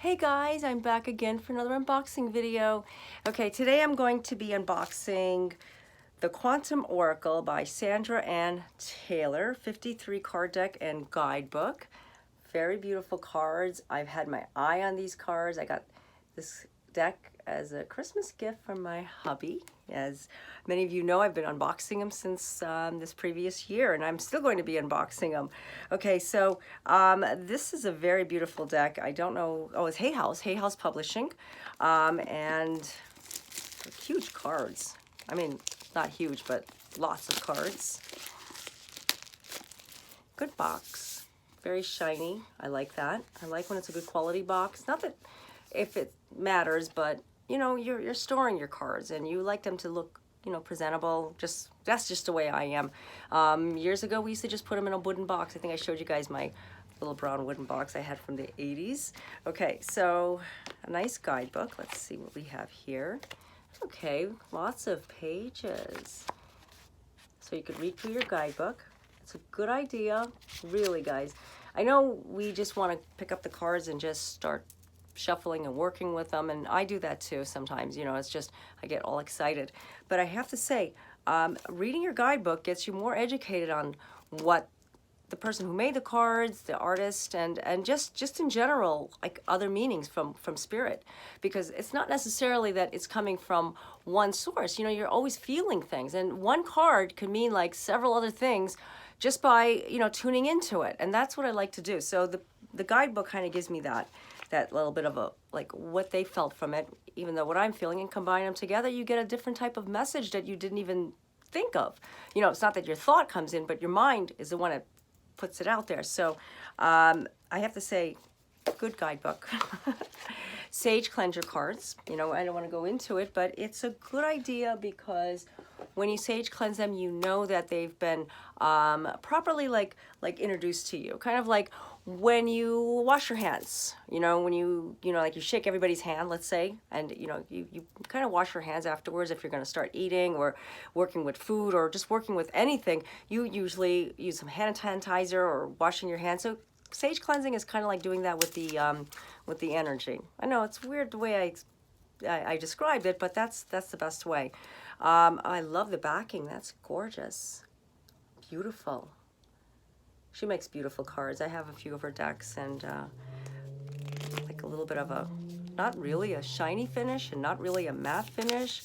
Hey guys, I'm back again for another unboxing video. Okay, today I'm going to be unboxing the Quantum Oracle by Sandra Ann Taylor, 53 card deck and guidebook. Very beautiful cards. I've had my eye on these cards. I got this deck as a Christmas gift from my hubby. As many of you know, I've been unboxing them since this previous year, and I'm still going to be unboxing them. Okay, so this is a very beautiful deck. I don't know, oh, it's Hay House Publishing, and huge cards. I mean, not huge, but lots of cards. Good box, very shiny. I like that. I like when it's a good quality box. Not that if it matters, but you know, you're storing your cards and you like them to look, you know, presentable. That's just the way I am. Years ago, we used to just put them in a wooden box. I think I showed you guys my little brown wooden box I had from the 80s. Okay, so a nice guidebook. Let's see what we have here. Okay, lots of pages. So you could read through your guidebook. It's a good idea, really, guys. I know we just want to pick up the cards and just start shuffling and working with them, and I do that too sometimes. You know, it's just I get all excited. But I have to say, reading your guidebook gets you more educated on what the person who made the cards, the artist, and just in general, like other meanings from spirit, because it's not necessarily that it's coming from one source. You know, you're always feeling things, and one card could mean like several other things just by, you know, tuning into it. And that's what I like to do. So the guidebook kind of gives me that little bit of a, like, what they felt from it, even though what I'm feeling, and combine them together, you get a different type of message that you didn't even think of. You know, it's not that your thought comes in, but your mind is the one that puts it out there. So I have to say, good guidebook. Sage cleanser cards. You know, I don't want to go into it, but it's a good idea because when you sage cleanse them, you know that they've been properly like introduced to you. Kind of like when you wash your hands, you know, when you know, like you shake everybody's hand, let's say, and you know, you kind of wash your hands afterwards. If you're going to start eating or working with food or just working with anything, you usually use some hand sanitizer or washing your hands. So sage cleansing is kind of like doing that with the energy. I know it's weird the way I described it, but that's the best way. I love the backing. That's gorgeous. Beautiful. She makes beautiful cards. I have a few of her decks, and like a little bit of a, not really a shiny finish and not really a matte finish.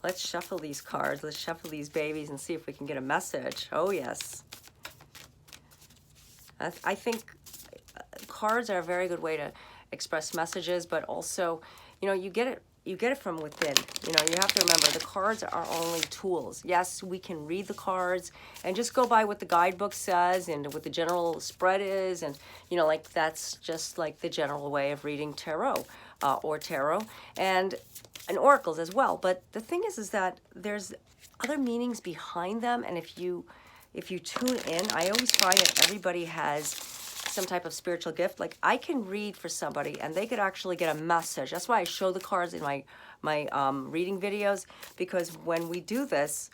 Let's shuffle these cards. Let's shuffle these babies and see if we can get a message. Oh, yes. I think cards are a very good way to express messages, but also, you know, you get it from within. You know, you have to remember the cards are only tools. Yes, we can read the cards and just go by what the guidebook says and what the general spread is, and you know, like that's just like the general way of reading tarot or tarot and oracles as well. But the thing is that there's other meanings behind them, and if you tune in, I always find that everybody has some type of spiritual gift. Like I can read for somebody and they could actually get a message. That's why I show the cards in my reading videos, because when we do this,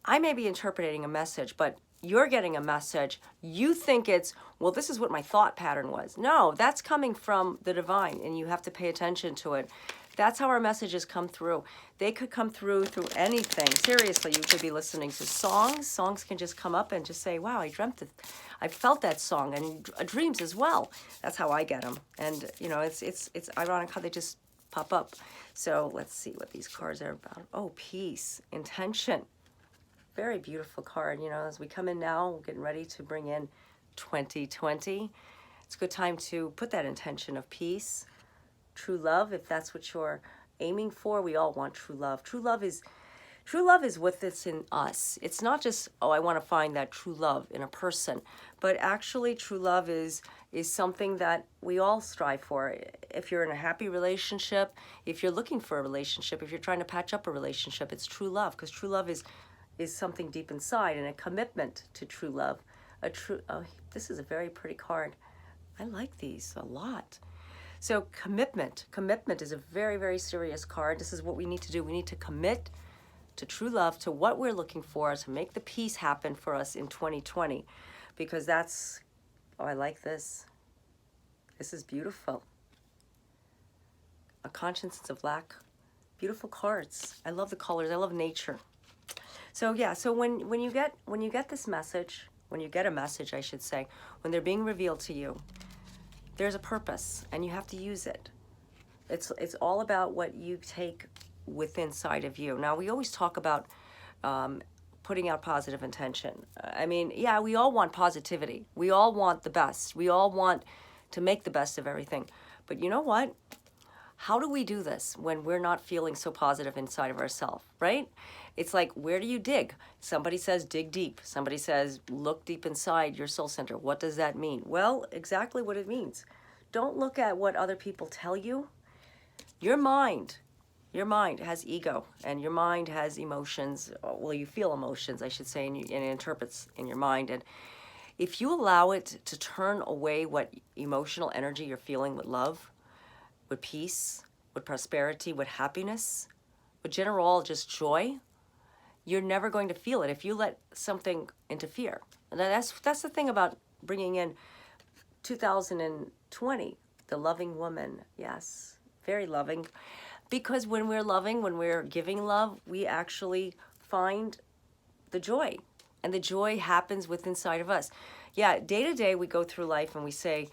I may be interpreting a message, but you're getting a message. You think it's, well, this is what my thought pattern was. No, that's coming from the divine, and you have to pay attention to it. That's how our messages come through. They could come through anything. Seriously, you could be listening to songs. Songs can just come up and just say, wow, I dreamt it. I felt that song, and dreams as well. That's how I get them. And, you know, it's ironic how they just pop up. So let's see what these cards are about. Oh, peace, intention. Very beautiful card. You know, as we come in now, we're getting ready to bring in 2020. It's a good time to put that intention of peace. True love, if that's what you're aiming for. We all want true love. True love is what's in us. It's not just, oh, I want to find that true love in a person, but actually true love is something that we all strive for. If you're in a happy relationship, if you're looking for a relationship, if you're trying to patch up a relationship, it's true love, because true love is something deep inside, and a commitment to true love. Oh, this is a very pretty card. I like these a lot. So commitment is a very, very serious card. This is what we need to do. We need to commit to true love, to what we're looking for, to make the peace happen for us in 2020, because that's, oh, I like this. This is beautiful. a conscience of lack. Beautiful cards. I love the colors. I love nature. So yeah, so when you get this message, when you get a message, I should say, when they're being revealed to you, there's a purpose and you have to use it. It's all about what you take within inside of you. Now, we always talk about putting out positive intention. I mean, yeah, we all want positivity. We all want the best. We all want to make the best of everything. But you know what? How do we do this when we're not feeling so positive inside of ourselves, right? It's like, where do you dig? Somebody says dig deep. Somebody says look deep inside your soul center. What does that mean? Well, exactly what it means. Don't look at what other people tell you. Your mind has ego, and your mind has emotions. Well, you feel emotions, I should say, and it interprets in your mind. And if you allow it to turn away what emotional energy you're feeling with love, with peace, with prosperity, with happiness, with general just joy, you're never going to feel it if you let something interfere. And that's the thing about bringing in 2020, the loving woman. Yes, very loving. Because when we're loving, when we're giving love, we actually find the joy. And the joy happens within inside of us. Yeah, day to day we go through life and we say,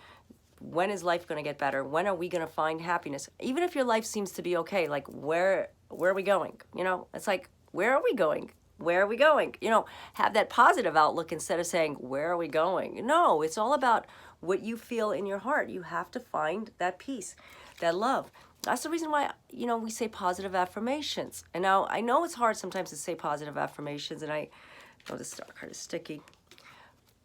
when is life going to get better? When are we going to find happiness? Even if your life seems to be okay, like where are we going? You know, it's like, where are we going? Where are we going? You know, have that positive outlook instead of saying, where are we going? No, it's all about what you feel in your heart. You have to find that peace, that love. That's the reason why, you know, we say positive affirmations. And now I know it's hard sometimes to say positive affirmations, and this card is sticky.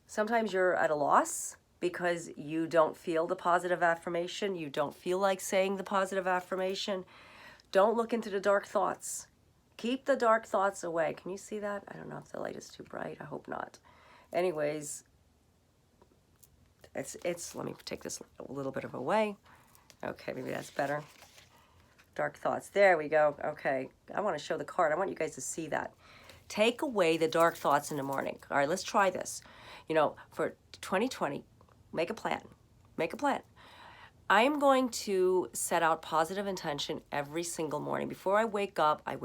Sometimes you're at a loss because you don't feel the positive affirmation. You don't feel like saying the positive affirmation. Don't look into the dark thoughts. Keep the dark thoughts away. Can you see that? I don't know if the light is too bright. I hope not. Anyways, let me take this a little bit of away. Okay, maybe that's better. Dark thoughts. There we go. Okay. I want to show the card. I want you guys to see that. Take away the dark thoughts in the morning. All right, let's try this. You know, for 2020, make a plan. Make a plan. I am going to set out positive intention every single morning. Before I wake up, I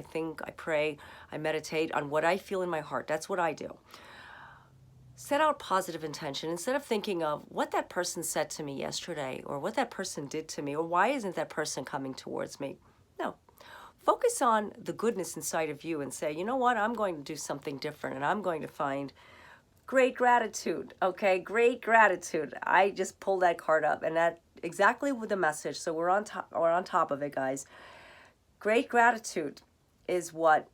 think, I pray, I meditate on what I feel in my heart. That's what I do. Set out positive intention instead of thinking of what that person said to me yesterday or what that person did to me or why isn't that person coming towards me. No. Focus on the goodness inside of you and say, you know what, I'm going to do something different and I'm going to find great gratitude. Okay, great gratitude. I just pulled that card up and that exactly with the message. So we're on top of it, guys. Great gratitude is what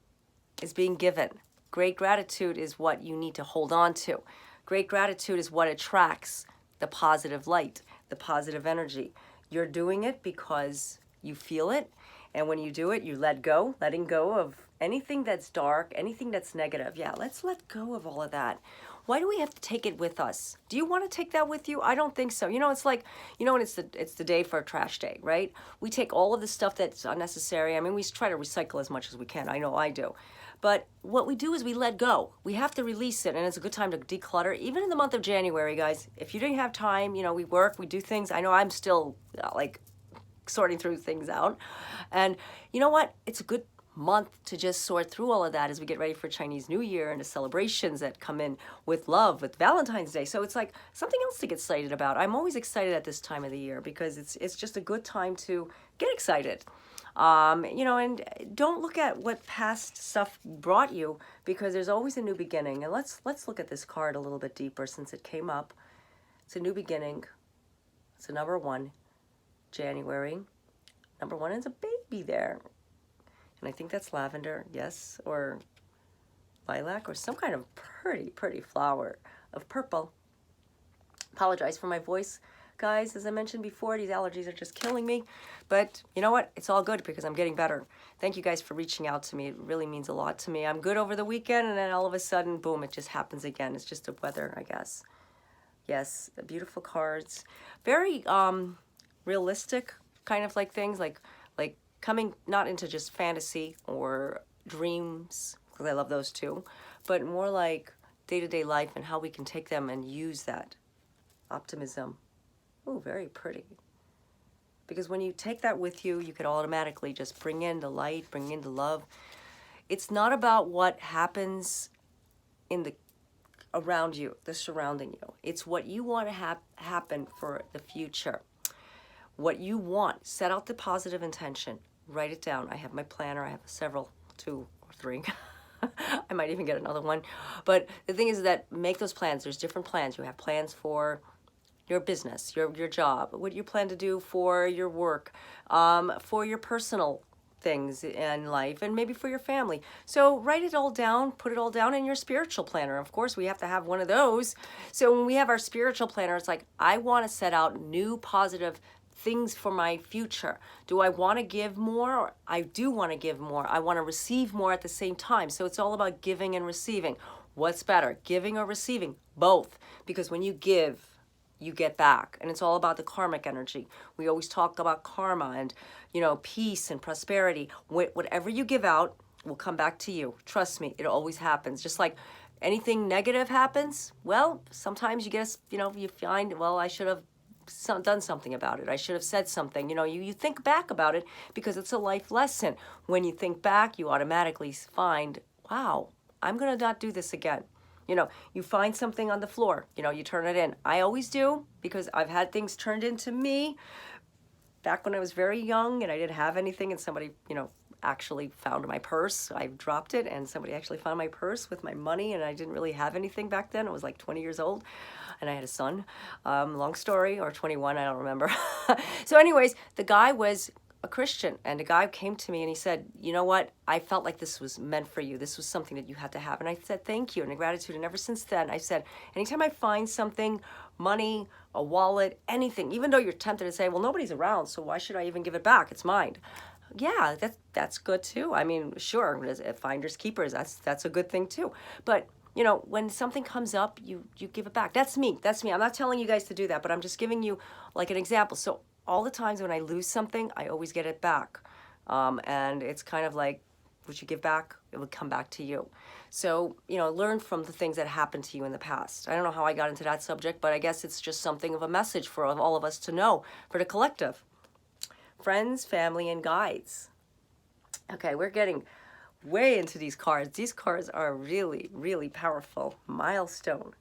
is being given. Great gratitude is what you need to hold on to. Great gratitude is what attracts the positive light, the positive energy. You're doing it because you feel it. And when you do it, you letting go of anything that's dark, anything that's negative. Yeah, let's let go of all of that. Why do we have to take it with us? Do you want to take that with you? I don't think so. You know, it's like, you know, when it's the day for a trash day, right? We take all of the stuff that's unnecessary. I mean, we try to recycle as much as we can. I know I do. But what we do is we let go. We have to release it, and it's a good time to declutter. Even in the month of January, guys, if you didn't have time, you know, we work, we do things. I know I'm still, like, sorting through things out. And you know what? It's a good month to just sort through all of that as we get ready for Chinese New Year and the celebrations that come in with love, with Valentine's Day. So it's like something else to get excited about. I'm always excited at this time of the year because it's just a good time to get excited. You know, and don't look at what past stuff brought you because there's always a new beginning. And let's look at this card a little bit deeper since it came up. It's a new beginning. It's a number 1, January. Number 1 is a baby there. And I think that's lavender, yes, or lilac, or some kind of pretty flower of purple. Apologize for my voice, guys. As I mentioned before, these allergies are just killing me. But you know what? It's all good because I'm getting better. Thank you guys for reaching out to me. It really means a lot to me. I'm good over the weekend, and then all of a sudden, boom, it just happens again. It's just the weather, I guess. Yes, the beautiful cards. Very realistic kind of like things, like coming not into just fantasy or dreams, because I love those too, but more like day-to-day life and how we can take them and use that optimism. Oh, very pretty. because when you take that with you, you could automatically just bring in the light, bring in the love. It's not about what happens in the around you, the surrounding you. It's what you want to happen for the future. What you want. Set out the positive intention. Write it down. I have my planner. I have several, 2 or 3. I might even get another one. But the thing is that make those plans. There's different plans. You have plans for your business, your job, what you plan to do for your work, for your personal things in life, and maybe for your family. So write it all down, put it all down in your spiritual planner. Of course, we have to have one of those. So when we have our spiritual planner, it's like, I want to set out new positive things for my future. Do I want to give more? I do want to give more. I want to receive more at the same time. So it's all about giving and receiving. What's better, giving or receiving? Both. Because when you give, you get back. And it's all about the karmic energy. We always talk about karma and, peace and prosperity. Whatever you give out will come back to you. Trust me, it always happens. Just like anything negative happens, well, sometimes you get, you find, well, I should have done something about it. I should have said something. You think back about it because it's a life lesson. When you think back, you automatically find, wow, I'm going to not do this again. You find something on the floor, you turn it in. I always do, because I've had things turned into me back when I was very young and I didn't have anything, and somebody, actually found my purse. I dropped it and somebody actually found my purse with my money, and I didn't really have anything back then. I was like 20 years old and I had a son. Long story, or 21, I don't remember. So anyways, the guy was a Christian, and a guy came to me and he said, you know what, I felt like this was meant for you. This was something that you had to have. And I said, thank you, and gratitude. And ever since then, I said, anytime I find something, money, a wallet, anything, even though you're tempted to say, well, nobody's around, so why should I even give it back? It's mine. Yeah, that's good too. I mean, sure, finders keepers, that's a good thing too. But when something comes up, you give it back. That's me. I'm not telling you guys to do that, but I'm just giving you like an example. So all the times when I lose something, I always get it back. And it's kind of like, what you give back, it would come back to you. So, learn from the things that happened to you in the past. I don't know how I got into that subject, but I guess it's just something of a message for all of us to know, for the collective. Friends, family, and guides. Okay, we're getting way into these cards. These cards are really, really powerful. Milestone.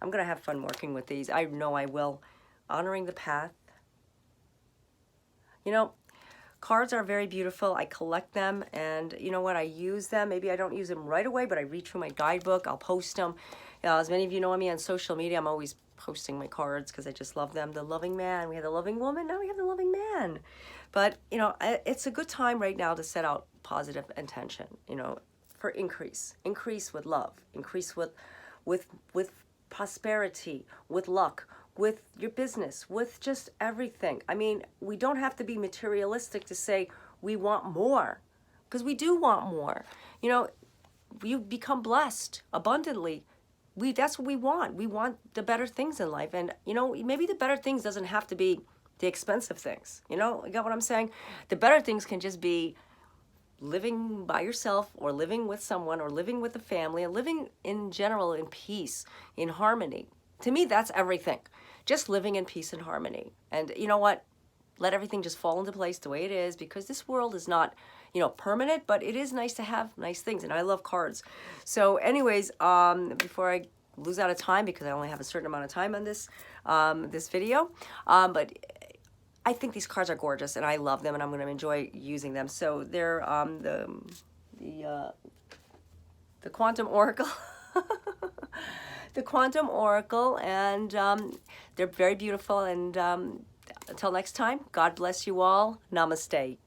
I'm going to have fun working with these. I know I will. Honoring the path. Cards are very beautiful. I collect them, and you know what? I use them. Maybe I don't use them right away, but I read through my guidebook. I'll post them. As many of you know me on social media, I'm always posting my cards because I just love them. The loving man. We had the loving woman. Now we have the loving man. But, it's a good time right now to set out positive intention, for increase. Increase with love. Increase with prosperity, with luck, with your business, with just everything. I mean, we don't have to be materialistic to say we want more, because we do want more. You become blessed abundantly. That's what we want. We want the better things in life. And, maybe the better things doesn't have to be the expensive things. You got what I'm saying? The better things can just be living by yourself, or living with someone, or living with a family, and living in general in peace, in harmony. To me, that's everything. Just living in peace and harmony. And you know what? Let everything just fall into place the way it is, because this world is not, permanent, but it is nice to have nice things. And I love cards. So anyways, before I lose out of time, because I only have a certain amount of time on this, this video, but I think these cards are gorgeous and I love them, and I'm going to enjoy using them. So they're the Quantum Oracle. The Quantum Oracle, and they're very beautiful. And until next time, God bless you all. Namaste.